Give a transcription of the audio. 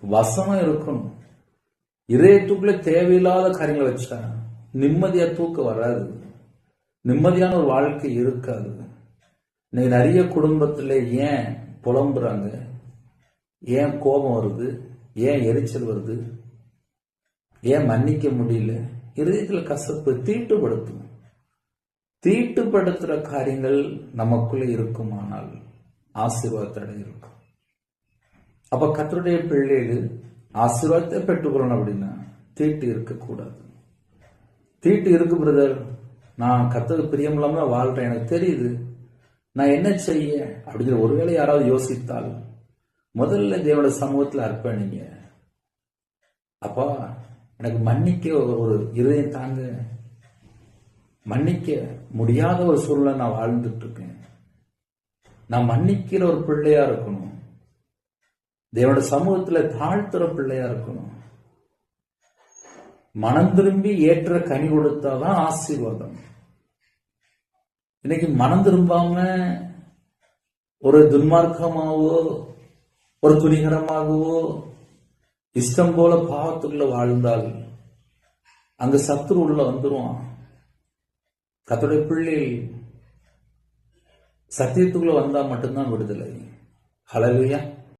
வசனம் இருக்கணும். இதயத்துக்குள்ள தேவையில்லாத காரியங்களை வச்சா நிம்மதியா தூக்கம் வராது, நிம்மதியான ஒரு வாழ்க்கை இருக்காது. இன்னைக்கு நிறைய குடும்பத்துல ஏன் புலம்புறாங்க, ஏன் கோபம் வருது, ஏன் எரிச்சல் வருது, ஏன் மன்னிக்க முடியல? இதயத்துல கசப்பு தீட்டுப்படுத்தும். தீட்டுப்படுத்துற காரியங்கள் நமக்குள்ள இருக்குமானால் ஆசீர்வாதத்தடை இருக்கும். அப்ப கர்த்தருடைய பிள்ளைகள் ஆசீர்வாதத்தை பெற்றுக்கொள்ளணும் அப்படின்னா தீட்டு இருக்கக்கூடாது. தீட்டு இருக்கு பிரதர், நான் கர்த்தருக்கு பிரியமில்லாம வாழ்றேன், எனக்கு தெரியுது, நான் என்ன செய்ய அப்படிங்கிற ஒருவேளை யாராவது யோசித்தால் முதல்ல தேவனோட சமூகத்தில் அர்ப்பணிங்க. அப்பா எனக்கு மன்னிக்க ஒரு இருதயம் தாங்க, மன்னிக்க முடியாத ஒரு சூழ்நிலை நான் வாழ்ந்துட்டு இருக்கேன், நான் மன்னிக்கிற ஒரு பிள்ளையா இருக்கணும், தேவனோட சமூகத்துல தாழ்த்துற பிள்ளையா இருக்கணும். மனம் திரும்பி ஏற்ற கனி கொடுத்தாதான் ஆசீர்வாதம். இன்னைக்கு மனம் திரும்பாம ஒரு துன்மார்க்கமாவோ ஒரு துணிகரமாகவோ இஷ்டம் போல பாவத்துக்குள்ள வாழ்ந்தால் அங்க சத்துரு உள்ள வந்துருவான். கர்த்தருடைய பிள்ளை சத்தியத்துக்குள்ள வந்தா மட்டும்தான் விடுதலை. ஹல்லேலூயா.